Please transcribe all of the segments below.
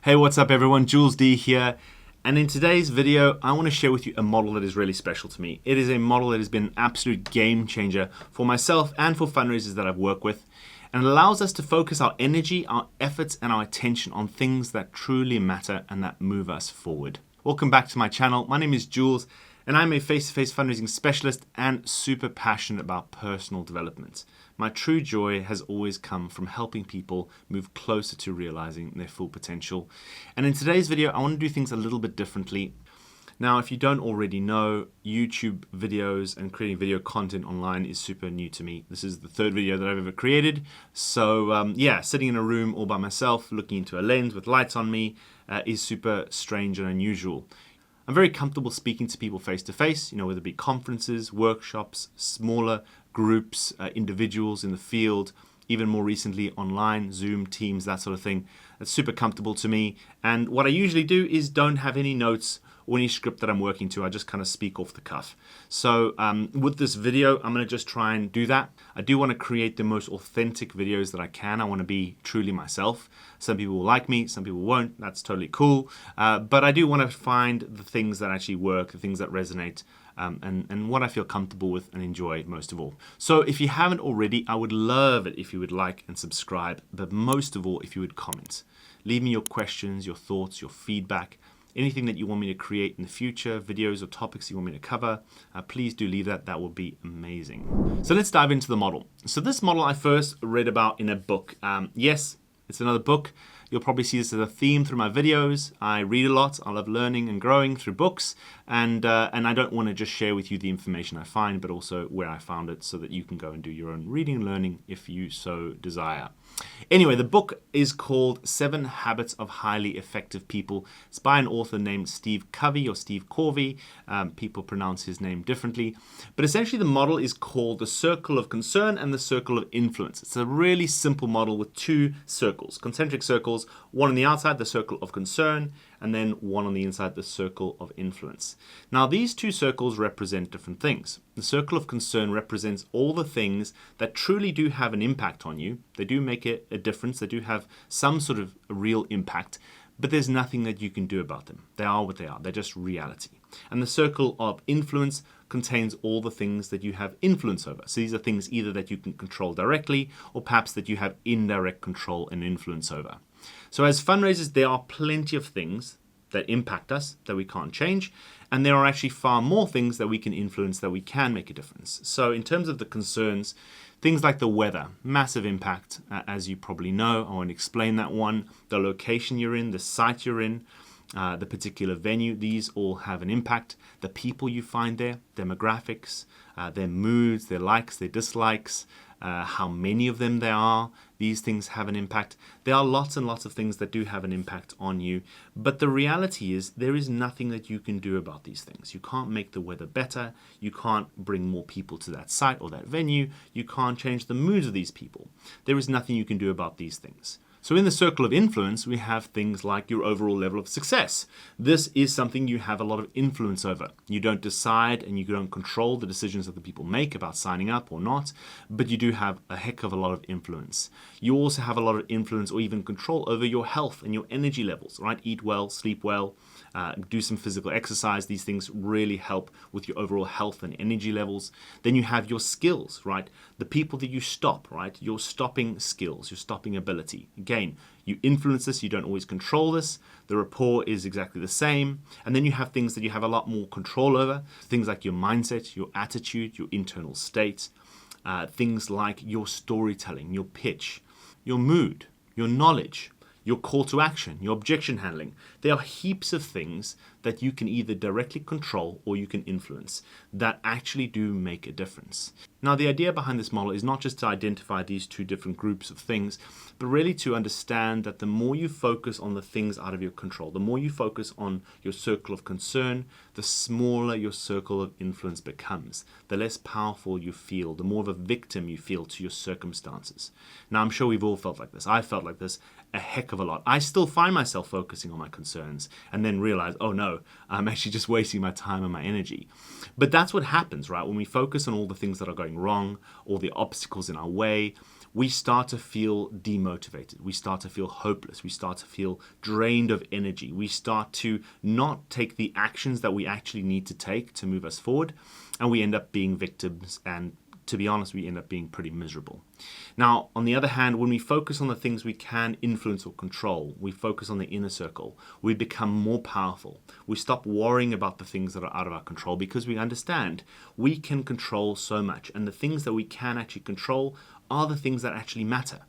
Hey, what's up everyone? Jules D here. And in today's video, I want to share with you a model that is really special to me. It is a model that has been an absolute game changer for myself and for fundraisers that I've worked with. And it allows us to focus our energy, our efforts, and our attention on things that truly matter and that move us forward. Welcome back to my channel. My name is Jules, and I'm a face-to-face fundraising specialist and super passionate about personal development. My true joy has always come from helping people move closer to realizing their full potential. And in today's video, I want to do things a little bit differently. Now, if you don't already know, YouTube videos and creating video content online is super new to me. This is the third video that I've ever created. So yeah, sitting in a room all by myself, looking into a lens with lights on me is super strange and unusual. I'm very comfortable speaking to people face to face, whether it be conferences, workshops, smaller groups, individuals in the field, even more recently online, Zoom, Teams, that sort of thing. It's super comfortable to me. And what I usually do is don't have any notes or any script that I'm working to. I just kind of speak off the cuff. So with this video, I'm going to just try and do that. I do want to create the most authentic videos that I can. I want to be truly myself. Some people will like me, some people won't. That's totally cool. But I do want to find the things that actually work, the things that resonate, and what I feel comfortable with and enjoy most of all. So if you haven't already, I would love it if you would like and subscribe, but most of all, if you would comment. Leave me your questions, your thoughts, your feedback, anything that you want me to create in the future, videos or topics you want me to cover, please do leave that. That would be amazing. So let's dive into the model. So this model I first read about in a book. Yes, it's another book. You'll probably see this as a theme through my videos. I read a lot. I love learning and growing through books. And I don't want to just share with you the information I find, but also where I found it so that you can go and do your own reading and learning if you so desire. Anyway, the book is called 7 Habits of Highly Effective People. It's by an author named Steve Covey or Steve Corvey. People pronounce his name differently. But essentially the model is called the circle of concern and the circle of influence. It's a really simple model with 2 circles, concentric circles, one on the outside, the circle of concern, and then one on the inside, the circle of influence. Now, these 2 circles represent different things. The circle of concern represents all the things that truly do have an impact on you. They do make a difference. They do have some sort of a real impact, but there's nothing that you can do about them. They are what they are. They're just reality. And the circle of influence contains all the things that you have influence over. So these are things either that you can control directly or perhaps that you have indirect control and influence over. So as fundraisers, there are plenty of things that impact us that we can't change. And there are actually far more things that we can influence that we can make a difference. So in terms of the concerns, things like the weather, massive impact, as you probably know. I won't explain that one. The location you're in, the site you're in, the particular venue, these all have an impact. The people you find there, demographics, their moods, their likes, their dislikes, how many of them there are, these things have an impact. There are lots and lots of things that do have an impact on you, but the reality is there is nothing that you can do about these things. You can't make the weather better, you can't bring more people to that site or that venue, you can't change the moods of these people. There is nothing you can do about these things. So in the circle of influence, we have things like your overall level of success. This is something you have a lot of influence over. You don't decide and you don't control the decisions that the people make about signing up or not, but you do have a heck of a lot of influence. You also have a lot of influence or even control over your health and your energy levels, right? Eat well, sleep well, do some physical exercise. These things really help with your overall health and energy levels. Then you have your skills, right? The people that you stop, right? Your stopping skills, your stopping ability. Again, you influence this, you don't always control this. The rapport is exactly the same. And then you have things that you have a lot more control over. Things like your mindset, your attitude, your internal state. Things like your storytelling, your pitch, your mood, your knowledge, your call to action, your objection handling. There are heaps of things that you can either directly control or you can influence that actually do make a difference. Now, the idea behind this model is not just to identify these 2 different groups of things, but really to understand that the more you focus on the things out of your control, the more you focus on your circle of concern, the smaller your circle of influence becomes, the less powerful you feel, the more of a victim you feel to your circumstances. Now, I'm sure we've all felt like this. I felt like this a heck of a lot. I still find myself focusing on my concerns and then realize, oh no, I'm actually just wasting my time and my energy. But that's what happens, right? When we focus on all the things that are going wrong, all the obstacles in our way, we start to feel demotivated. We start to feel hopeless. We start to feel drained of energy. We start to not take the actions that we actually need to take to move us forward. And we end up being victims, and to be honest, we end up being pretty miserable. Now, on the other hand, when we focus on the things we can influence or control, we focus on the inner circle, we become more powerful. We stop worrying about the things that are out of our control because we understand we can control so much. And the things that we can actually control are the things that actually matter.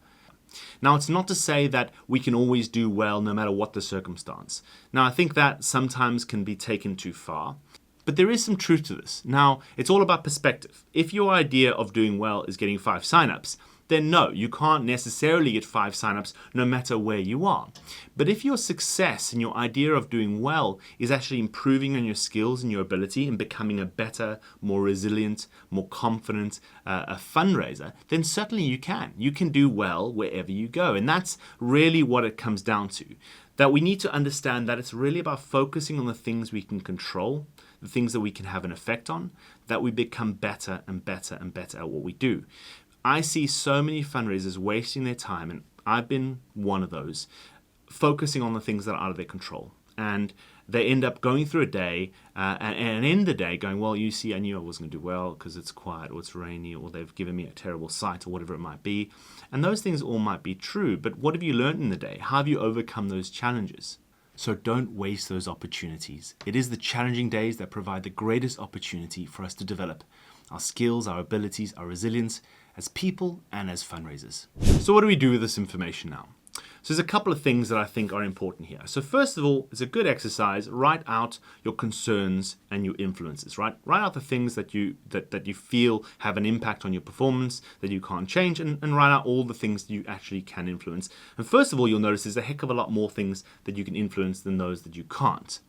Now, it's not to say that we can always do well no matter what the circumstance. Now, I think that sometimes can be taken too far. But there is some truth to this. Now, it's all about perspective. If your idea of doing well is getting 5 signups, then no, you can't necessarily get 5 signups no matter where you are. But if your success and your idea of doing well is actually improving on your skills and your ability and becoming a better, more resilient, more confident a fundraiser, then certainly you can. You can do well wherever you go. And that's really what it comes down to. That we need to understand that it's really about focusing on the things we can control, the things that we can have an effect on, that we become better and better and better at what we do. I see so many fundraisers wasting their time, and I've been one of those, focusing on the things that are out of their control. And they end up going through a day and end the day going, well, you see, I knew I wasn't going to do well because it's quiet or it's rainy or they've given me a terrible site or whatever it might be. And those things all might be true, but what have you learned in the day? How have you overcome those challenges? So don't waste those opportunities. It is the challenging days that provide the greatest opportunity for us to develop our skills, our abilities, our resilience as people and as fundraisers. So what do we do with this information now? So there's a couple of things that I think are important here. So first of all, it's a good exercise. Write out your concerns and your influences, right? Write out the things that you feel have an impact on your performance that you can't change, and write out all the things that you actually can influence. And first of all, you'll notice there's a heck of a lot more things that you can influence than those that you can't.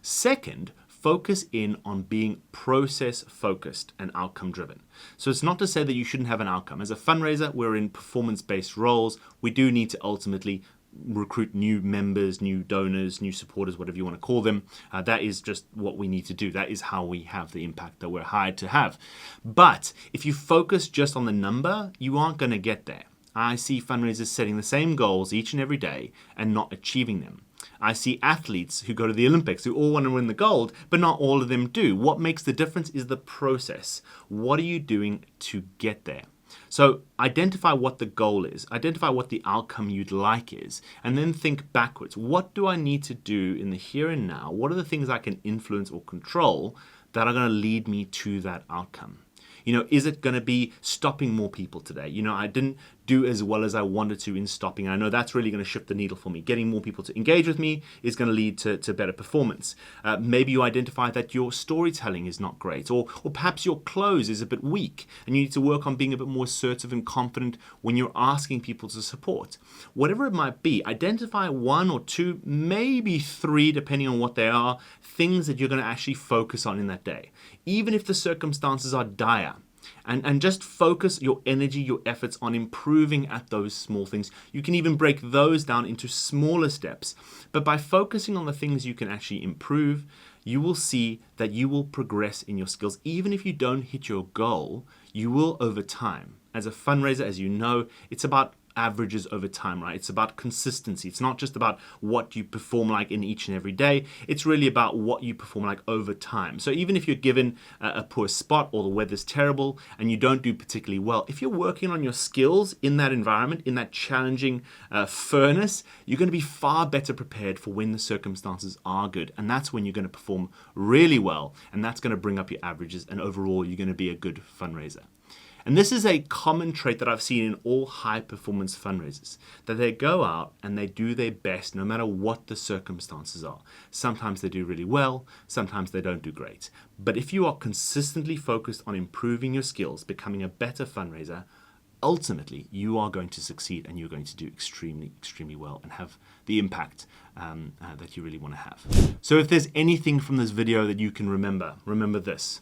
Second, focus in on being process focused and outcome driven. So it's not to say that you shouldn't have an outcome. As a fundraiser, we're in performance-based roles. We do need to ultimately recruit new members, new donors, new supporters, whatever you want to call them. That is just what we need to do. That is how we have the impact that we're hired to have. But if you focus just on the number, you aren't going to get there. I see fundraisers setting the same goals each and every day and not achieving them. I see athletes who go to the Olympics who all want to win the gold, but not all of them do. What makes the difference is the process. What are you doing to get there? So identify what the goal is, identify what the outcome you'd like is, and then think backwards. What do I need to do in the here and now? What are the things I can influence or control that are going to lead me to that outcome? Is it going to be stopping more people today? I didn't do as well as I wanted to in stopping. I know that's really going to shift the needle for me. Getting more people to engage with me is going to lead to better performance. Maybe you identify that your storytelling is not great, or perhaps your close is a bit weak, and you need to work on being a bit more assertive and confident when you're asking people to support. Whatever it might be, identify 1 or 2, maybe 3, depending on what they are, things that you're going to actually focus on in that day. Even if the circumstances are dire, and just focus your energy, your efforts on improving at those small things. You can even break those down into smaller steps. But by focusing on the things you can actually improve, you will see that you will progress in your skills. Even if you don't hit your goal, you will over time. As a fundraiser, as you know, it's about averages over time, right? It's about consistency. It's not just about what you perform like in each and every day. It's really about what you perform like over time. So even if you're given a poor spot or the weather's terrible and you don't do particularly well, if you're working on your skills in that environment, in that challenging furnace, you're going to be far better prepared for when the circumstances are good. And that's when you're going to perform really well. And that's going to bring up your averages. And overall, you're going to be a good fundraiser. And this is a common trait that I've seen in all high-performance fundraisers, that they go out and they do their best no matter what the circumstances are. Sometimes they do really well, sometimes they don't do great. But if you are consistently focused on improving your skills, becoming a better fundraiser, ultimately you are going to succeed and you're going to do extremely, extremely well and have the impact that you really want to have. So if there's anything from this video that you can remember this.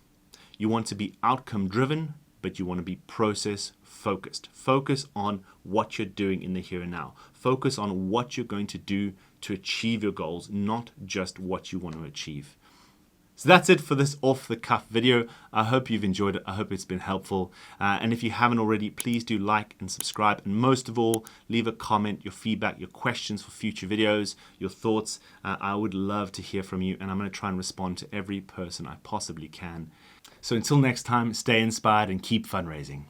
You want to be outcome-driven, but you want to be process focused. Focus on what you're doing in the here and now. Focus on what you're going to do to achieve your goals, not just what you want to achieve. So that's it for this off-the-cuff video. I hope you've enjoyed it. I hope it's been helpful. And if you haven't already, please do like and subscribe. And most of all, leave a comment, your feedback, your questions for future videos, your thoughts. I would love to hear from you, and I'm going to try and respond to every person I possibly can. So until next time, stay inspired and keep fundraising.